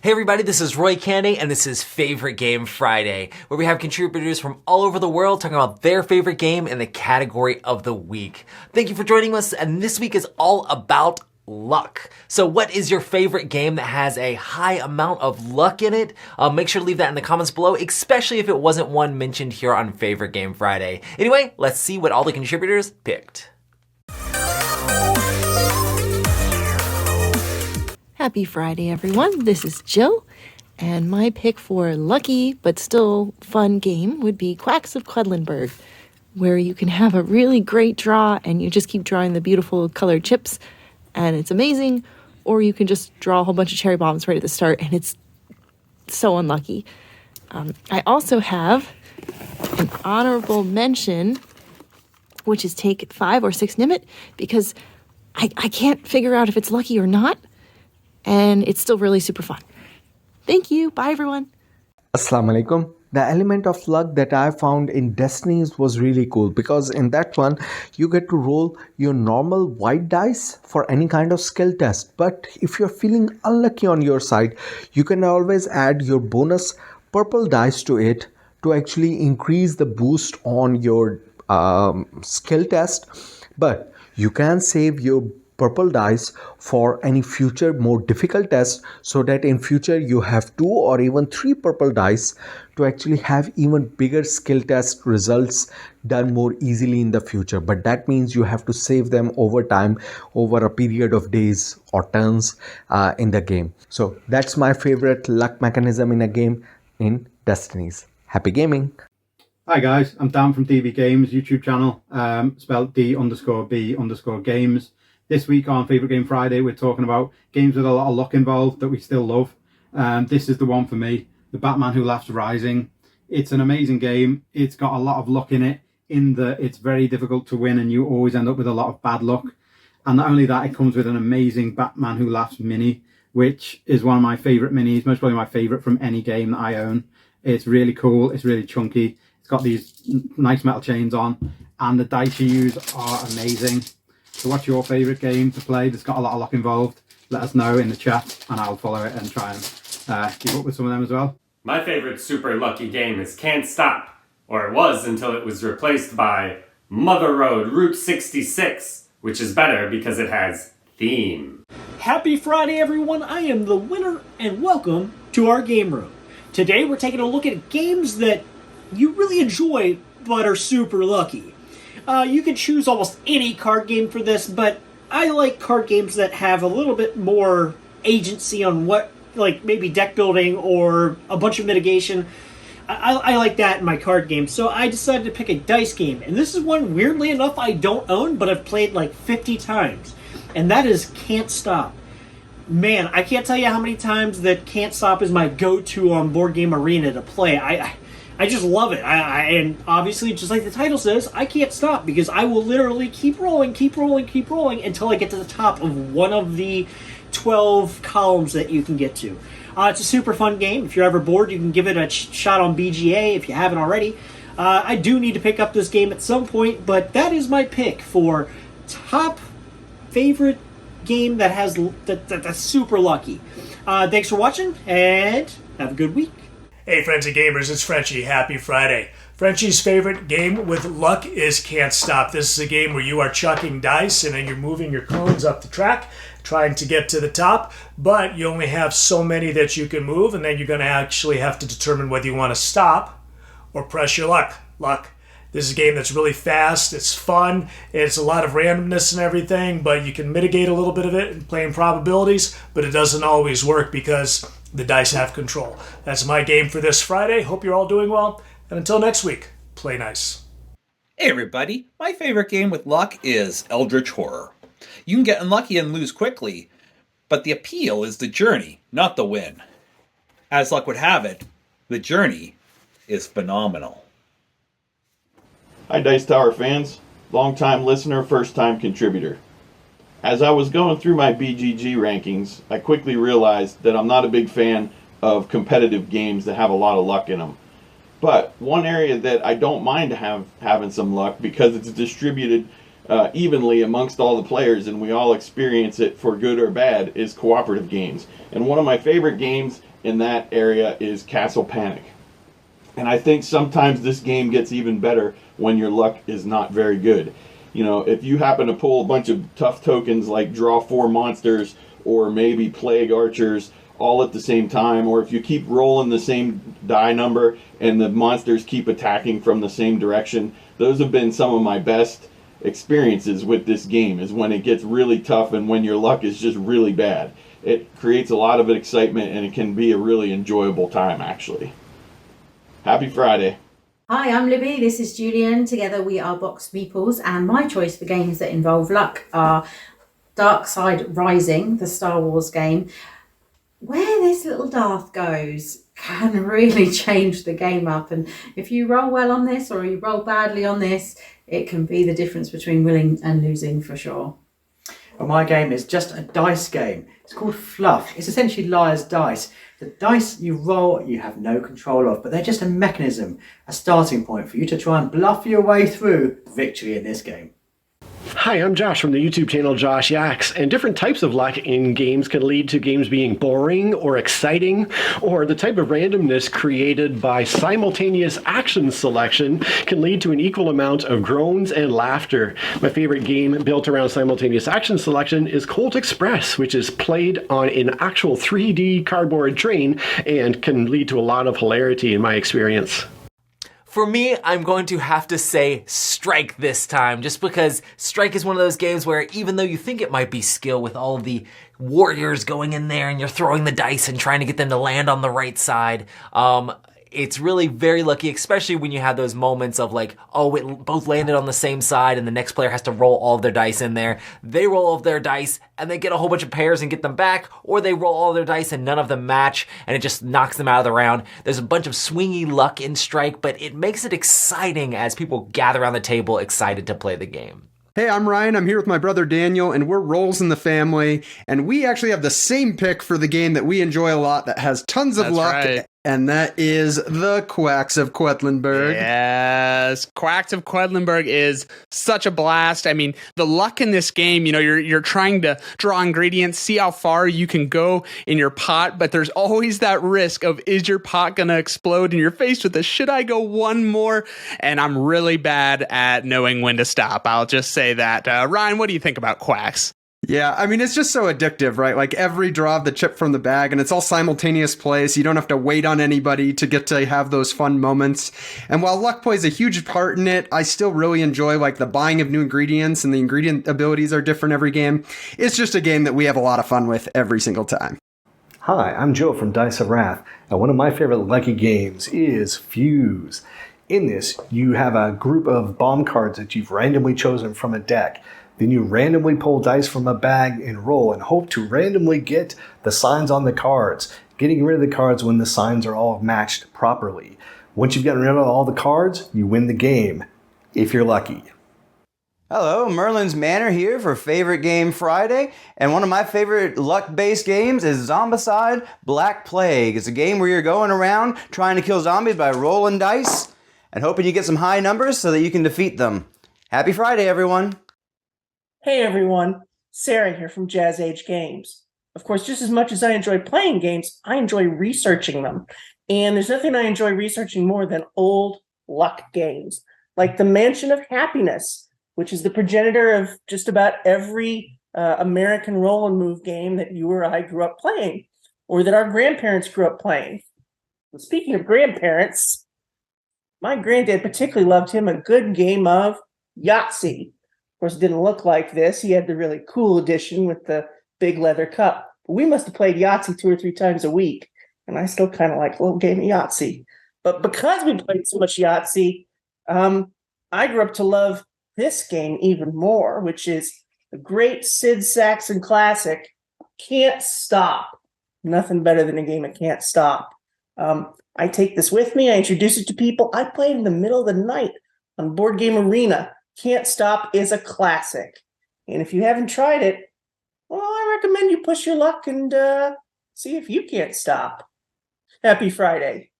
Hey everybody, this is Roy Candy, and this is Favorite Game Friday, where we have contributors from all over the world talking about their favorite game in the category of the week. Thank you for joining us, and this week is all about luck. So what is your favorite game that has a high amount of luck in it? Make sure to leave that in the comments below, especially if it wasn't one mentioned here on Favorite Game Friday. Anyway, let's see what all the contributors picked. Happy Friday, everyone. This is Jill, and my pick for lucky but still fun game would be Quacks of Quedlinburg, where you can have a really great draw and you just keep drawing the beautiful colored chips, and it's amazing, or you can just draw a whole bunch of cherry bombs right at the start, and it's so unlucky. I also have an honorable mention, which is Take 5 or 6 Nimit, because I can't figure out if it's lucky or not. And it's still really super fun. Thank you. Bye, everyone. Assalamu alaikum. The element of luck that I found in Destinies was really cool because in that one, you get to roll your normal white dice for any kind of skill test. But if you're feeling unlucky on your side, you can always add your bonus purple dice to it to actually increase the boost on your skill test. But you can save your purple dice for any future more difficult test, so that in future you have 2 or even 3 purple dice to actually have even bigger skill test results done more easily in the future. But that means you have to save them over time, over a period of days or turns in the game. So that's my favorite luck mechanism in a game in Destinies. Happy gaming. Hi guys, I'm Dan from DB Games YouTube channel, spelled D_B_games. This week on Favorite Game Friday, we're talking about games with a lot of luck involved that we still love. This is the one for me, The Batman Who Laughs Rising. It's an amazing game. It's got a lot of luck in it, in that it's very difficult to win and you always end up with a lot of bad luck. And not only that, it comes with an amazing Batman Who Laughs mini, which is one of my favorite minis, most probably my favorite from any game that I own. It's really cool. It's really chunky. It's got these nice metal chains on, and the dice you use are amazing. So what's your favourite game to play that's got a lot of luck involved? Let us know in the chat and I'll follow it and try and keep up with some of them as well. My favourite super lucky game is Can't Stop, or it was until it was replaced by Mother Road Route 66, which is better because it has theme. Happy Friday, everyone. I am the winner, and welcome to our game room. Today we're taking a look at games that you really enjoy but are super lucky. You can choose almost any card game for this, but I like card games that have a little bit more agency on what, like maybe deck building or a bunch of mitigation. I like that in my card games, so I decided to pick a dice game. And this is one, weirdly enough, I don't own, but I've played like 50 times. And that is Can't Stop. Man, I can't tell you how many times that Can't Stop is my go-to on Board Game Arena to play. I just love it. And obviously, just like the title says, I can't stop because I will literally keep rolling until I get to the top of one of the 12 columns that you can get to. It's a super fun game. If you're ever bored, you can give it a shot on BGA if you haven't already. I do need to pick up this game at some point, but that is my pick for top favorite game that has that's super lucky. Thanks for watching, and have a good week. Hey friends and gamers, it's Frenchie. Happy Friday. Frenchie's favorite game with luck is Can't Stop. This is a game where you are chucking dice and then you're moving your cones up the track, trying to get to the top, but you only have so many that you can move, and then you're going to actually have to determine whether you want to stop or press your luck. This is a game that's really fast, it's fun, it's a lot of randomness and everything, but you can mitigate a little bit of it in playing probabilities, but it doesn't always work because the dice have control. That's my game for this Friday. Hope you're all doing well. And until next week, play nice. Hey everybody, my favorite game with luck is Eldritch Horror. You can get unlucky and lose quickly, but the appeal is the journey, not the win. As luck would have it, the journey is phenomenal. Hi Dice Tower fans, long-time listener, first-time contributor. As I was going through my BGG rankings, I quickly realized that I'm not a big fan of competitive games that have a lot of luck in them. But one area that I don't mind having some luck, because it's distributed evenly amongst all the players and we all experience it for good or bad, is cooperative games. And one of my favorite games in that area is Castle Panic. And I think sometimes this game gets even better when your luck is not very good. You know, if you happen to pull a bunch of tough tokens like draw 4 monsters or maybe plague archers all at the same time, or if you keep rolling the same die number and the monsters keep attacking from the same direction, those have been some of my best experiences with this game, is when it gets really tough and when your luck is just really bad. It creates a lot of excitement and it can be a really enjoyable time, actually. Happy Friday. Hi, I'm Libby. This is Julian. Together we are Box Meeples, and my choice for games that involve luck are Dark Side Rising, the Star Wars game. Where this little Darth goes can really change the game up, and if you roll well on this or you roll badly on this, it can be the difference between winning and losing for sure. Well, my game is just a dice game. It's called Fluff. It's essentially liar's dice. The dice you roll, you have no control of, but they're just a mechanism, a starting point for you to try and bluff your way through victory in this game. Hi, I'm Josh from the YouTube channel Josh Yaks, and different types of luck in games can lead to games being boring or exciting, or the type of randomness created by simultaneous action selection can lead to an equal amount of groans and laughter. My favorite game built around simultaneous action selection is Colt Express, which is played on an actual 3D cardboard train and can lead to a lot of hilarity in my experience. For me, I'm going to have to say Strike this time, just because Strike is one of those games where even though you think it might be skill with all of the warriors going in there and you're throwing the dice and trying to get them to land on the right side, it's really very lucky, especially when you have those moments of like, oh, it both landed on the same side and the next player has to roll all of their dice in there. They roll all of their dice and they get a whole bunch of pairs and get them back, or they roll all of their dice and none of them match and it just knocks them out of the round. There's a bunch of swingy luck in Strike, but it makes it exciting as people gather around the table excited to play the game. Hey, I'm Ryan. I'm here with my brother Daniel, and we're Rolls in the Family. And we actually have the same pick for the game that we enjoy a lot that has tons of luck. Right. And that is the Quacks of Quedlinburg. Yes, Quacks of Quedlinburg is such a blast. I mean, the luck in this game, you know, you're trying to draw ingredients, see how far you can go in your pot, but there's always that risk of, is your pot going to explode in your face with a, should I go one more? And I'm really bad at knowing when to stop. I'll just say that. Ryan, what do you think about Quacks? Yeah, I mean, it's just so addictive, right? Like every draw of the chip from the bag, and it's all simultaneous play, so you don't have to wait on anybody to get to have those fun moments. And while luck plays a huge part in it, I still really enjoy like the buying of new ingredients, and the ingredient abilities are different every game. It's just a game that we have a lot of fun with every single time. Hi, I'm Joe from Dice of Wrath, and one of my favorite lucky games is Fuse. In this, you have a group of bomb cards that you've randomly chosen from a deck. Then you randomly pull dice from a bag and roll and hope to randomly get the signs on the cards, getting rid of the cards when the signs are all matched properly. Once you've gotten rid of all the cards, you win the game, if you're lucky. Hello, Merlin's Manor here for Favorite Game Friday, and one of my favorite luck-based games is Zombicide Black Plague. It's a game where you're going around trying to kill zombies by rolling dice and hoping you get some high numbers so that you can defeat them. Happy Friday, everyone! Hey everyone, Sarah here from Jazz Age Games. Of course, just as much as I enjoy playing games, I enjoy researching them. And there's nothing I enjoy researching more than old luck games, like the Mansion of Happiness, which is the progenitor of just about every American roll and move game that you or I grew up playing, or that our grandparents grew up playing. And speaking of grandparents, my granddad particularly loved him a good game of Yahtzee. Of course, it didn't look like this. He had the really cool edition with the big leather cup. But we must have played Yahtzee 2 or 3 times a week, and I still kind of like a little game of Yahtzee. But because we played so much Yahtzee, I grew up to love this game even more, which is the great Sid Saxon classic, Can't Stop. Nothing better than a game of Can't Stop. I take this with me. I introduce it to people. I play it in the middle of the night on Board Game Arena. Can't Stop is a classic. And if you haven't tried it, well, I recommend you push your luck and see if you can't stop. Happy Friday.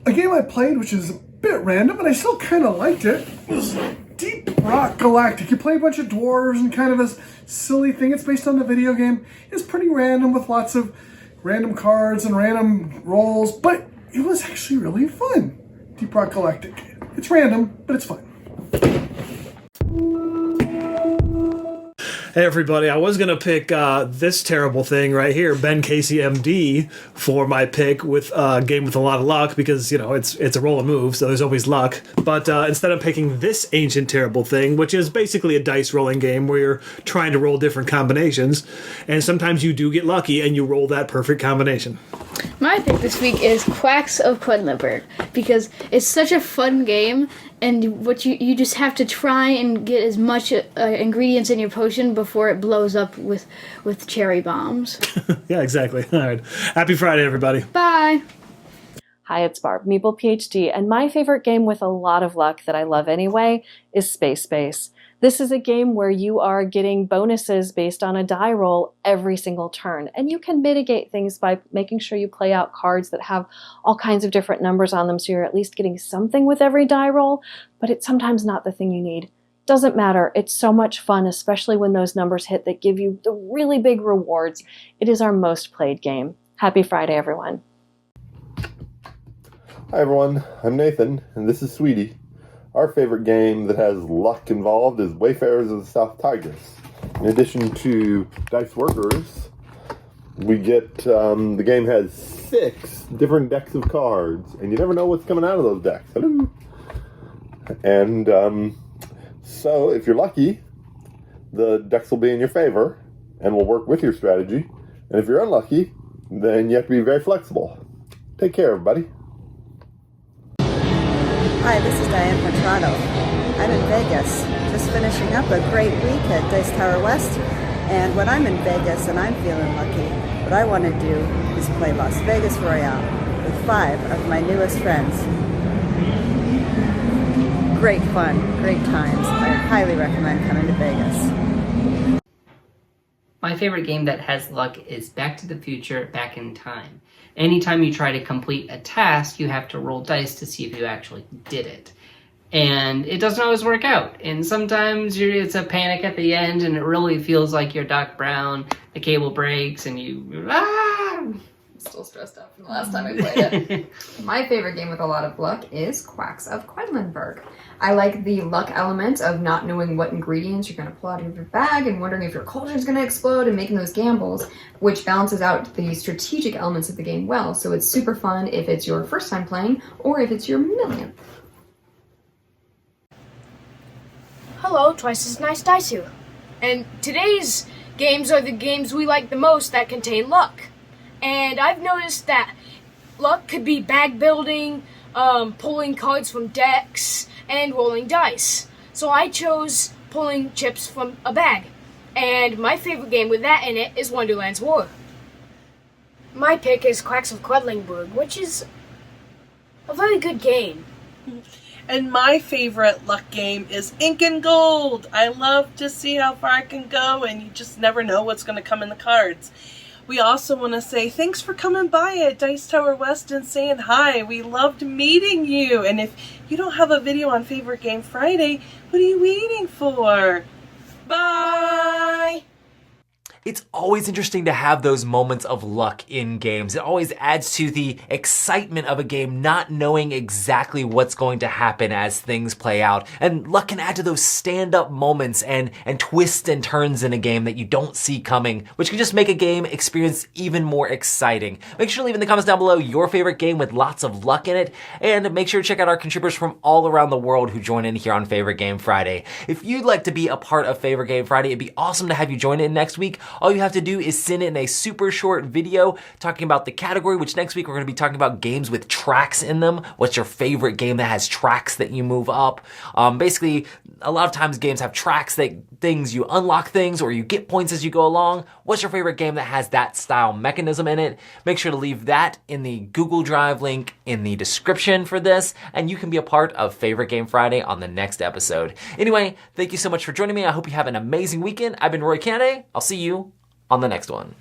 A game I played, which is a bit random, but I still kind of liked it, was Deep Rock Galactic. You play a bunch of dwarves and kind of this silly thing. It's based on the video game. It's pretty random with lots of random cards and random rolls, but it was actually really fun. Deep Rock Galactic. It's random, but it's fun. Hey everybody, I was going to pick this terrible thing right here, Ben Casey MD, for my pick with a game with a lot of luck because, you know, it's a roll and move, so there's always luck. But instead I'm picking this ancient terrible thing, which is basically a dice rolling game where you're trying to roll different combinations, and sometimes you do get lucky and you roll that perfect combination. My pick this week is Quacks of Quedlinburg because it's such a fun game, and what you just have to try and get as much ingredients in your potion before it blows up with cherry bombs. Yeah, exactly. All right. Happy Friday, everybody. Bye. Hi, it's Barb, Meeple PhD, and my favorite game with a lot of luck that I love anyway is Space Space. This is a game where you are getting bonuses based on a die roll every single turn, and you can mitigate things by making sure you play out cards that have all kinds of different numbers on them so you're at least getting something with every die roll, but it's sometimes not the thing you need. Doesn't matter, it's so much fun, especially when those numbers hit that give you the really big rewards. It is our most played game. Happy Friday, everyone. Hi everyone, I'm Nathan, and this is Sweetie. Our favorite game that has luck involved is Wayfarers of the South Tigris. In addition to Dice Workers, we get, the game has 6 different decks of cards, and you never know what's coming out of those decks. Hello! And, so if you're lucky, the decks will be in your favor, and will work with your strategy. And if you're unlucky, then you have to be very flexible. Take care, everybody. Hi, this is Diane Petrato. I'm in Vegas, just finishing up a great week at Dice Tower West. And when I'm in Vegas and I'm feeling lucky, what I want to do is play Las Vegas Royale with 5 of my newest friends. Great fun, great times. I highly recommend coming to Vegas. My favorite game that has luck is Back to the Future, Back in Time. Anytime you try to complete a task, you have to roll dice to see if you actually did it. And it doesn't always work out. And sometimes it's a panic at the end, and it really feels like you're Doc Brown, the cable breaks, and I'm still stressed out from the last time I played it. My favorite game with a lot of luck is Quacks of Quedlinburg. I like the luck element of not knowing what ingredients you're going to pull out of your bag and wondering if your cauldron's going to explode and making those gambles, which balances out the strategic elements of the game well. So it's super fun if it's your first time playing or if it's your millionth. Hello, Twice as Nice Dice here. And today's games are the games we like the most that contain luck. And I've noticed that luck could be bag building, pulling cards from decks, and rolling dice. So I chose pulling chips from a bag. And my favorite game with that in it is Wonderland's War. My pick is Quacks of Quedlinburg, which is a very good game. And my favorite luck game is Ink and Gold. I love to see how far I can go, and you just never know what's going to come in the cards. We also want to say thanks for coming by at Dice Tower West and saying hi. We loved meeting you. And if you don't have a video on Favorite Game Friday, what are you waiting for? Bye! It's always interesting to have those moments of luck in games. It always adds to the excitement of a game, not knowing exactly what's going to happen as things play out. And luck can add to those stand-up moments and twists and turns in a game that you don't see coming, which can just make a game experience even more exciting. Make sure to leave in the comments down below your favorite game with lots of luck in it, and make sure to check out our contributors from all around the world who join in here on Favorite Game Friday. If you'd like to be a part of Favorite Game Friday, it'd be awesome to have you join in next week. All you have to do is send in a super short video talking about the category, which next week we're going to be talking about games with tracks in them. What's your favorite game that has tracks that you move up? Basically, a lot of times games have tracks that you unlock things or you get points as you go along. What's your favorite game that has that style mechanism in it? Make sure to leave that in the Google Drive link in the description for this, and you can be a part of Favorite Game Friday on the next episode. Anyway, thank you so much for joining me. I hope you have an amazing weekend. I've been Roy Kennedy. I'll see you on the next one.